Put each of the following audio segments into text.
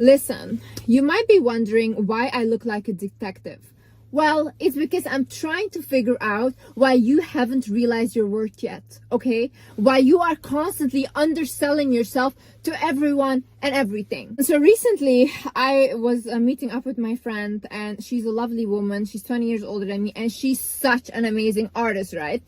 Listen, you might be wondering why I look like a detective. Well, it's because I'm trying to figure out why you haven't realized your worth yet, okay? Why you are constantly underselling yourself to everyone and everything. So recently, I was meeting up with my friend, and she's a lovely woman. She's 20 years older than me, and she's such an amazing artist, right?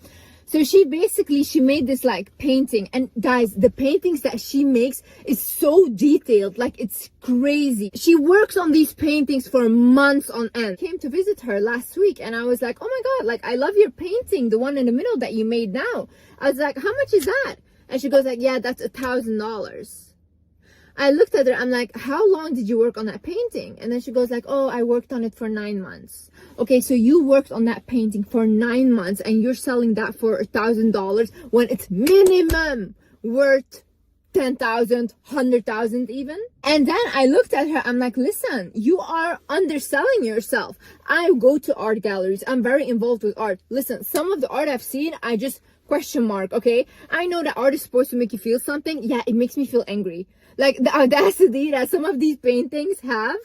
So she made this like painting, and guys, the paintings that she makes is so detailed, like it's crazy. She works on these paintings for months on end. I came to visit her last week, and I was like, oh my God, like I love your painting, the one in the middle that you made now. I was like, how much is that? And she goes like, yeah, that's $1,000. I looked at her, I'm like, how long did you work on that painting? And then she goes like, oh, I worked on it for 9 months. Okay, so you worked on that painting for 9 months and you're selling that for $1,000 when it's minimum worth 10,000, 100,000 even. And then I looked at her, I'm like, listen, you are underselling yourself. I go to art galleries, I'm very involved with art. Listen, some of the art I've seen, I just question mark, okay? I know that art is supposed to make you feel something. Yeah, it makes me feel angry. Like the audacity that some of these paintings have,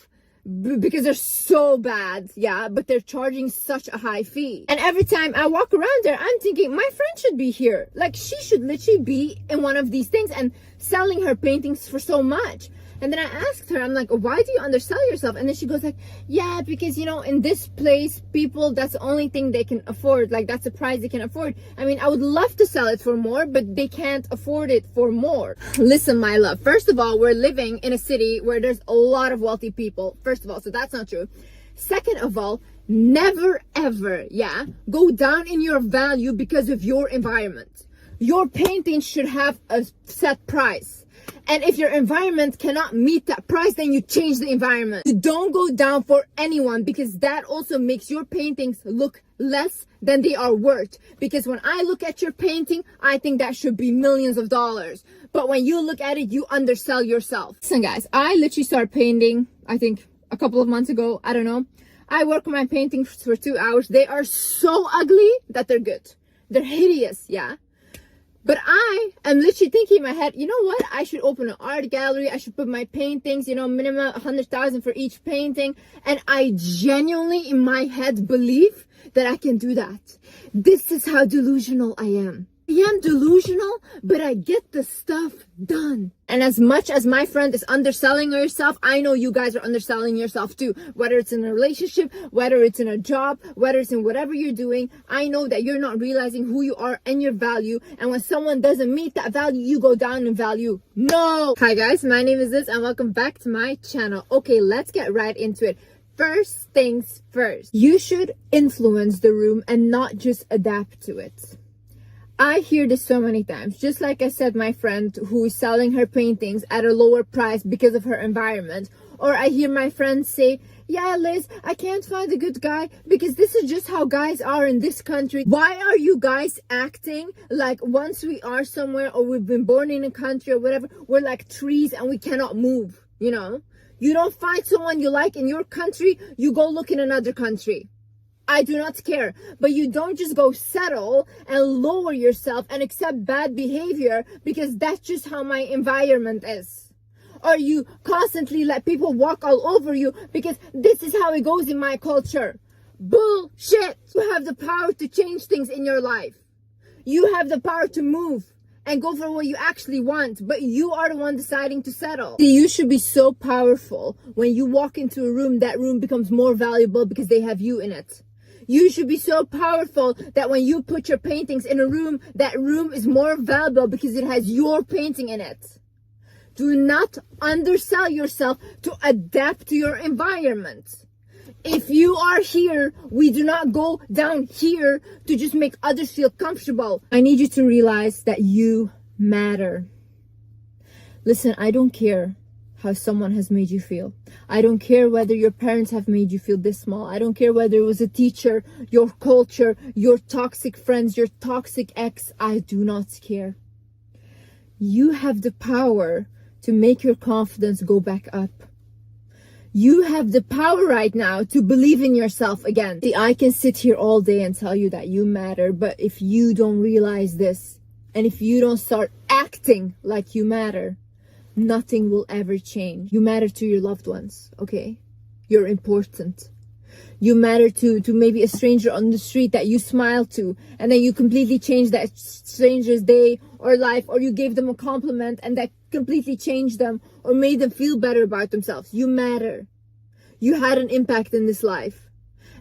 because they're so bad, yeah, but they're charging such a high fee. And every time I walk around there, I'm thinking my friend should be here. Like she should literally be in one of these things and selling her paintings for so much. And then I asked her, I'm like, why do you undersell yourself? And then she goes like, yeah, because, you know, in this place, people, that's the only thing they can afford. Like, that's the price they can afford. I mean, I would love to sell it for more, but they can't afford it for more. Listen, my love, first of all, we're living in a city where there's a lot of wealthy people. First of all, so that's not true. Second of all, never ever, yeah, go down in your value because of your environment. Your painting should have a set price. And if your environment cannot meet that price, then you change the environment. You don't go down for anyone, because that also makes your paintings look less than they are worth. Because when I look at your painting, I think that should be millions of dollars. But when you look at it, you undersell yourself. Listen guys, I literally started painting, I think a couple of months ago. I don't know. I work on my paintings for 2 hours. They are so ugly that they're good. They're hideous, yeah. But I am literally thinking in my head, you know what? I should open an art gallery. I should put my paintings, you know, minimum 100,000 for each painting. And I genuinely in my head believe that I can do that. This is how delusional I am. I am delusional, but I get the stuff done. And as much as my friend is underselling herself, I know you guys are underselling yourself too. Whether it's in a relationship, whether it's in a job, whether it's in whatever you're doing, I know that you're not realizing who you are and your value. And when someone doesn't meet that value, you go down in value. No! Hi guys, my name is Liz and welcome back to my channel. Okay, let's get right into it. First things first, you should influence the room and not just adapt to it. I hear this so many times. Just like I said, my friend who is selling her paintings at a lower price because of her environment. Or I hear my friends say, yeah, Liz, I can't find a good guy because this is just how guys are in this country. Why are you guys acting like once we are somewhere or we've been born in a country or whatever, we're like trees and we cannot move, you know? You don't find someone you like in your country, you go look in another country. I do not care, but you don't just go settle and lower yourself and accept bad behavior because that's just how my environment is. Or you constantly let people walk all over you because this is how it goes in my culture. Bullshit! You have the power to change things in your life. You have the power to move and go for what you actually want, but you are the one deciding to settle. You should be so powerful. When you walk into a room, that room becomes more valuable because they have you in it. You should be so powerful that when you put your paintings in a room, that room is more valuable because it has your painting in it. Do not undersell yourself to adapt to your environment. If you are here, we do not go down here to just make others feel comfortable. I need you to realize that you matter. Listen, I don't care how someone has made you feel. I don't care whether your parents have made you feel this small. I don't care whether it was a teacher, your culture, your toxic friends, your toxic ex. I do not care. You have the power to make your confidence go back up. You have the power right now to believe in yourself again. See, I can sit here all day and tell you that you matter, but if you don't realize this, and if you don't start acting like you matter, nothing will ever change. You matter to your loved ones, okay? You're important. You matter to maybe a stranger on the street that you smile to, and then you completely change that stranger's day or life, or you gave them a compliment and that completely changed them or made them feel better about themselves. You matter. You had an impact in this life,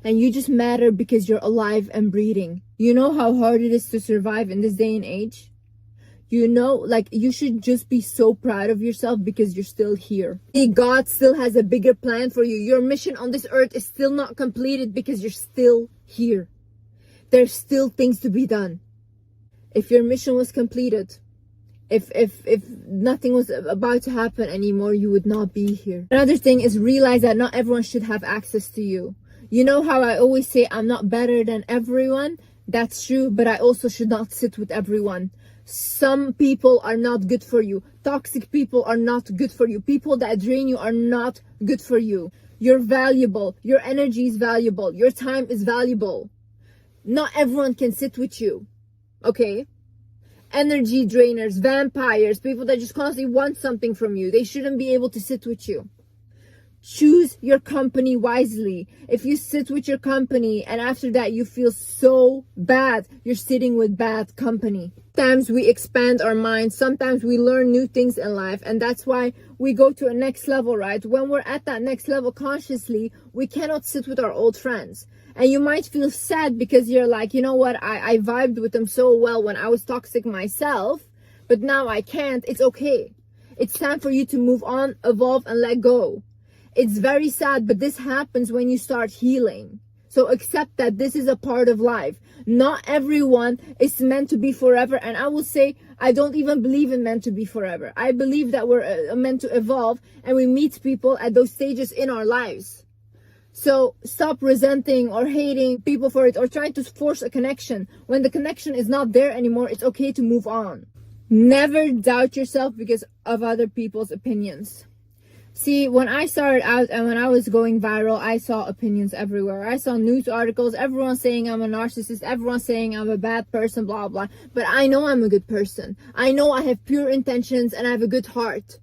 and you just matter because you're alive and breathing. You know how hard it is to survive in this day and age? You know, like, you should just be so proud of yourself because you're still here. God still has a bigger plan for you. Your mission on this earth is still not completed because you're still here. There's still things to be done. If your mission was completed, if nothing was about to happen anymore, you would not be here. Another thing is realize that not everyone should have access to you. You know how I always say I'm not better than everyone? That's true, but I also should not sit with everyone. Some people are not good for you. Toxic people are not good for you. People that drain you are not good for you. You're valuable. Your energy is valuable. Your time is valuable. Not everyone can sit with you. Okay? Energy drainers, vampires, people that just constantly want something from you. They shouldn't be able to sit with you. Choose your company wisely. If you sit with your company and after that you feel so bad, you're sitting with bad company. Sometimes we expand our minds. Sometimes we learn new things in life, and that's why we go to a next level, right? When we're at that next level consciously, we cannot sit with our old friends. And you might feel sad because you're like, you know what, I vibed with them so well when I was toxic myself, but now I can't. It's okay. It's time for you to move on, evolve, and let go. It's very sad, but this happens when you start healing. So accept that this is a part of life. Not everyone is meant to be forever. And I will say, I don't even believe in meant to be forever. I believe that we're meant to evolve, and we meet people at those stages in our lives. So stop resenting or hating people for it, or trying to force a connection. When the connection is not there anymore, it's okay to move on. Never doubt yourself because of other people's opinions. See, when I started out and when I was going viral, I saw opinions everywhere. I saw news articles, everyone saying I'm a narcissist, everyone saying I'm a bad person, blah, blah. But I know I'm a good person. I know I have pure intentions and I have a good heart.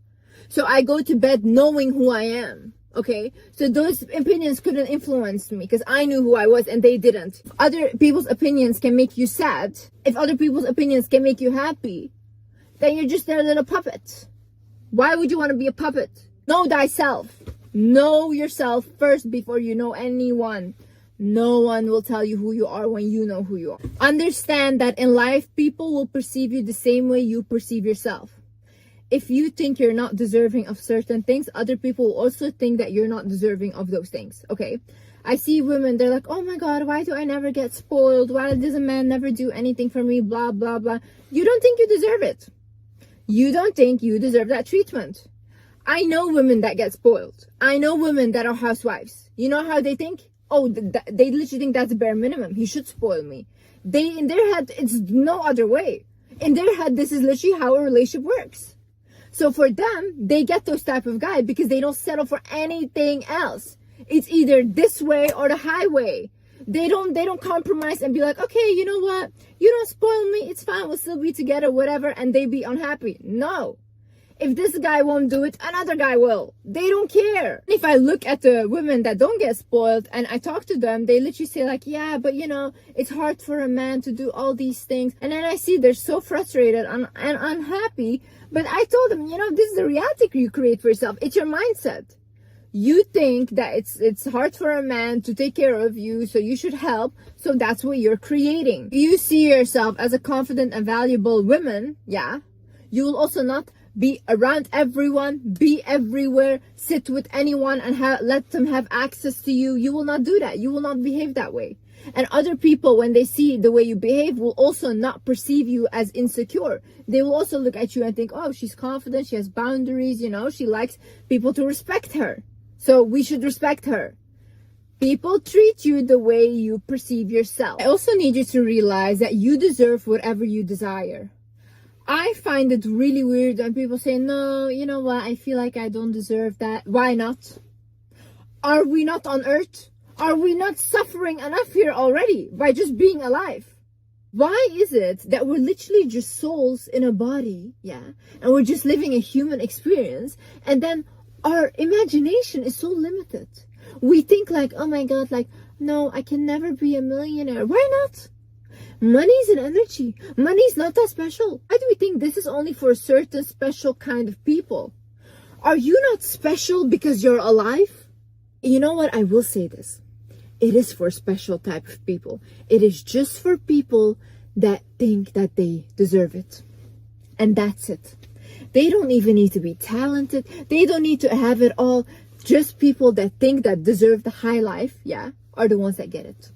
So I go to bed knowing who I am, okay? So those opinions couldn't influence me because I knew who I was and they didn't. If other people's opinions can make you sad, if other people's opinions can make you happy, then you're just their little puppet. Why would you want to be a puppet? Know thyself. Know yourself first before you know anyone. No one will tell you who you are when you know who you are. Understand that in life, people will perceive you the same way you perceive yourself. If you think you're not deserving of certain things, other people will also think that you're not deserving of those things, okay? I see women, they're like, oh my God, why do I never get spoiled? Why does a man never do anything for me? Blah, blah, blah. You don't think you deserve it. You don't think you deserve that treatment. I know women that get spoiled. I know women that are housewives. You know how they think? Oh, they literally think that's the bare minimum. He should spoil me. In their head, it's no other way. In their head, this is literally how a relationship works. So for them, they get those type of guys because they don't settle for anything else. It's either this way or the highway. They don't compromise and be like, okay, you know what? You don't spoil me. It's fine. We'll still be together, whatever. And they be unhappy. No. If this guy won't do it, another guy will. They don't care. If I look at the women that don't get spoiled and I talk to them, they literally say like, yeah, but you know, it's hard for a man to do all these things. And then I see they're so frustrated and unhappy. But I told them, you know, this is the reality you create for yourself. It's your mindset. You think that it's hard for a man to take care of you, so you should help. So that's what you're creating. You see yourself as a confident and valuable woman, yeah. You will also not be around everyone, be everywhere, sit with anyone and let them have access to you. You will not do that. You will not behave that way. And other people, when they see the way you behave, will also not perceive you as insecure. They will also look at you and think, oh, she's confident, she has boundaries, you know, she likes people to respect her. So we should respect her. People treat you the way you perceive yourself. I also need you to realize that you deserve whatever you desire. I find it really weird when people say, no, you know what, I feel like I don't deserve that. Why not? Are we not on earth? Are we not suffering enough here already by just being alive? Why is it that we're literally just souls in a body, yeah, and we're just living a human experience, and then our imagination is so limited? We think like, oh my God, like, no, I can never be a millionaire. Why not? Money is an energy. Money is not that special. Why do we think this is only for a certain special kind of people? Are you not special because you're alive? You know what? I will say this. It is for a special type of people. It is just for people that think that they deserve it. And that's it. They don't even need to be talented. They don't need to have it all. Just people that think that deserve the high life, yeah, are the ones that get it.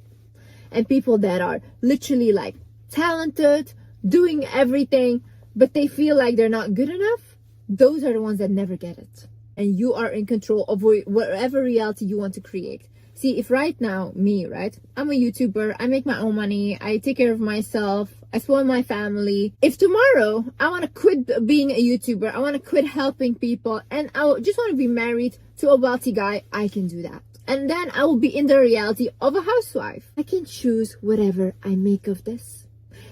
And people that are literally like talented, doing everything, but they feel like they're not good enough, those are the ones that never get it. And you are in control of whatever reality you want to create. See, if right now, me, right, I'm a YouTuber, I make my own money, I take care of myself, I spoil my family. If tomorrow I want to quit being a YouTuber, I want to quit helping people, and I just want to be married to a wealthy guy, I can do that. And then I will be in the reality of a housewife. I can choose whatever I make of this.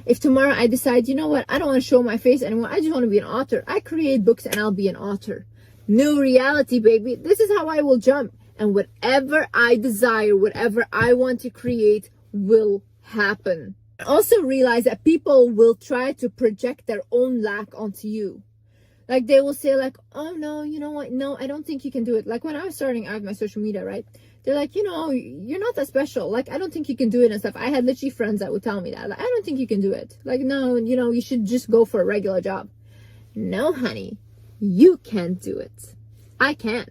If tomorrow I decide, you know what, I don't want to show my face anymore, I just want to be an author. I create books and I'll be an author. New reality, baby. This is how I will jump. And whatever I desire, whatever I want to create will happen. Also realize that people will try to project their own lack onto you. Like they will say like, oh no, you know what? No, I don't think you can do it. Like when I was starting out my social media, right? They're like, you know, you're not that special. Like, I don't think you can do it and stuff. I had literally friends that would tell me that. Like, I don't think you can do it. Like, no, you know, you should just go for a regular job. No, honey, you can't do it. I can.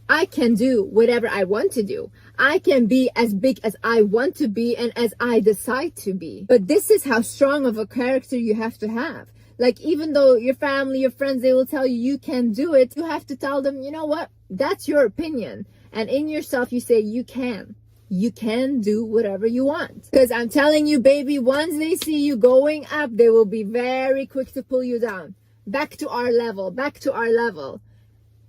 I can do whatever I want to do. I can be as big as I want to be and as I decide to be. But this is how strong of a character you have to have. Like, even though your family, your friends, they will tell you you can do it, you have to tell them, you know what? That's your opinion. And in yourself, you say you can. You can do whatever you want. Because I'm telling you, baby, once they see you going up, they will be very quick to pull you down. Back to our level, back to our level.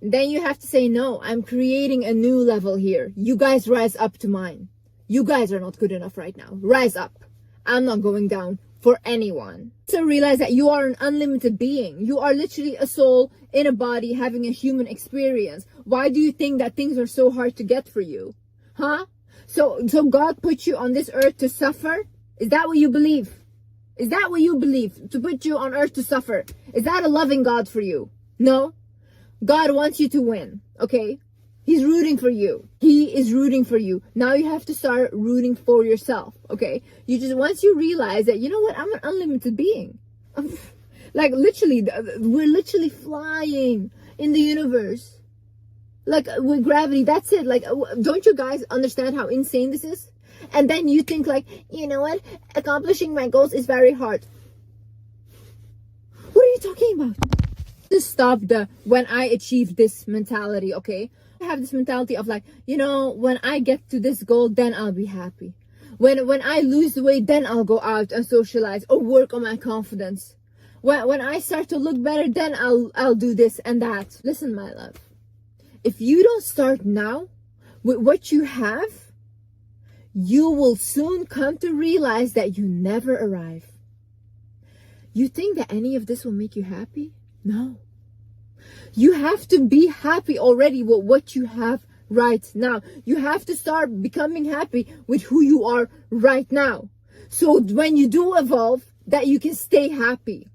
Then you have to say, no, I'm creating a new level here. You guys rise up to mine. You guys are not good enough right now. Rise up. I'm not going down for anyone. So realize that you are an unlimited being. You are literally a soul in a body having a human experience. Why do you think that things are so hard to get for you? Huh? So God put you on this earth to suffer? Is that what you believe? Is that what you believe? To put you on earth to suffer? Is that a loving God for you? No? God wants you to win, okay? He's rooting for you. He is rooting for you. Now you have to start rooting for yourself, okay? You just, once you realize that, you know what, I'm an unlimited being. Like literally, we're literally flying in the universe. Like with gravity, that's it. Like, don't you guys understand how insane this is? And then you think like, you know what, accomplishing my goals is very hard. What are you talking about? Just stop the when I achieve this mentality, okay? I have this mentality of like, you know, when I get to this goal, then I'll be happy. When I lose the weight, then I'll go out and socialize or work on my confidence. When I start to look better, then I'll do this and that. Listen, my love, if you don't start now with what you have, you will soon come to realize that you never arrive. You think that any of this will make you happy? No. You have to be happy already with what you have right now. You have to start becoming happy with who you are right now. So when you do evolve, that you can stay happy.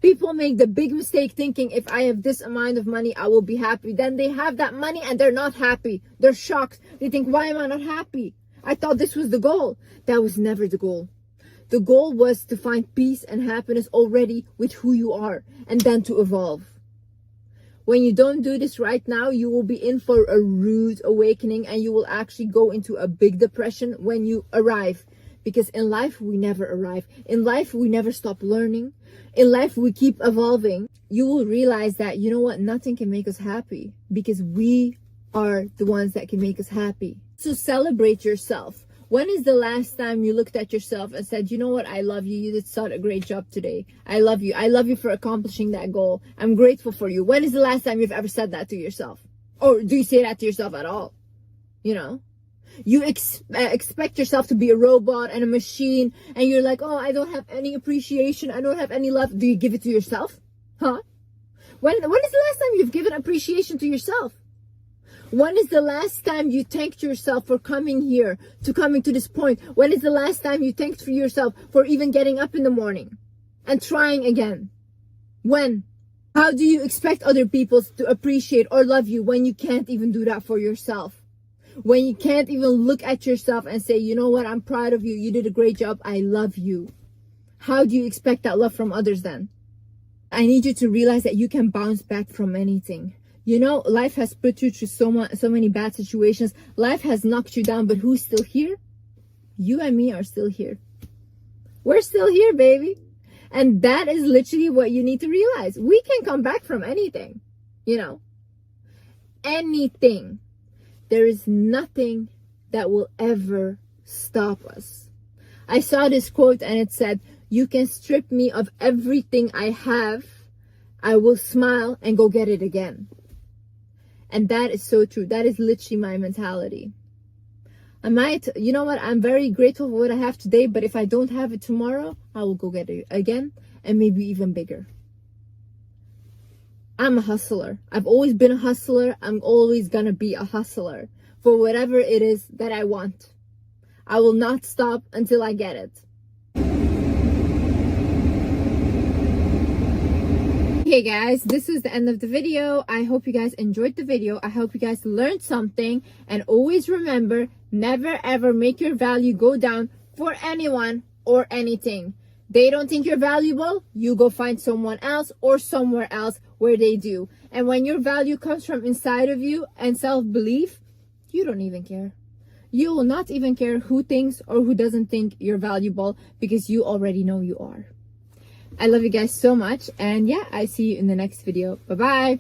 People make the big mistake thinking if I have this amount of money, I will be happy. Then they have that money and they're not happy. They're shocked. They think, why am I not happy? I thought this was the goal. That was never the goal. The goal was to find peace and happiness already with who you are and then to evolve. When you don't do this right now, you will be in for a rude awakening and you will actually go into a big depression when you arrive. Because in life, we never arrive. In life, we never stop learning. In life, we keep evolving. You will realize that, you know what, nothing can make us happy because we are the ones that can make us happy. So celebrate yourself. When is the last time you looked at yourself and said, you know what, I love you. You did such a great job today. I love you. I love you for accomplishing that goal. I'm grateful for you. When is the last time you've ever said that to yourself? Or do you say that to yourself at all? You know? You expect yourself to be a robot and a machine, and you're like, oh, I don't have any appreciation, I don't have any love. Do you give it to yourself? Huh? When is the last time you've given appreciation to yourself? When is the last time you thanked yourself for coming here, to coming to this point? When is the last time you thanked for yourself for even getting up in the morning and trying again? When? How do you expect other people to appreciate or love you when you can't even do that for yourself? When you can't even look at yourself and say, you know what, I'm proud of you, you did a great job, I love you. How do you expect that love from others then? I need you to realize that you can bounce back from anything. You know, life has put you through so many bad situations. Life has knocked you down, but who's still here? You and me are still here. We're still here, baby. And that is literally what you need to realize. We can come back from anything, you know, anything. There is nothing that will ever stop us. I saw this quote and it said, you can strip me of everything I have, I will smile and go get it again. And that is so true. That is literally my mentality. You know what, I'm very grateful for what I have today, but if I don't have it tomorrow, I will go get it again, and maybe even bigger. I'm a hustler. I've always been a hustler. I'm always gonna be a hustler for whatever it is that I want. I will not stop until I get it. Okay guys, this is the end of the video. I hope you guys enjoyed the video. I hope you guys learned something, and always remember, never ever make your value go down for anyone or anything. They don't think you're valuable, you go find someone else or somewhere else where they do. And when your value comes from inside of you and self-belief, you don't even care. You will not even care who thinks or who doesn't think you're valuable, because you already know you are. I love you guys so much, and yeah, I see you in the next video. Bye bye.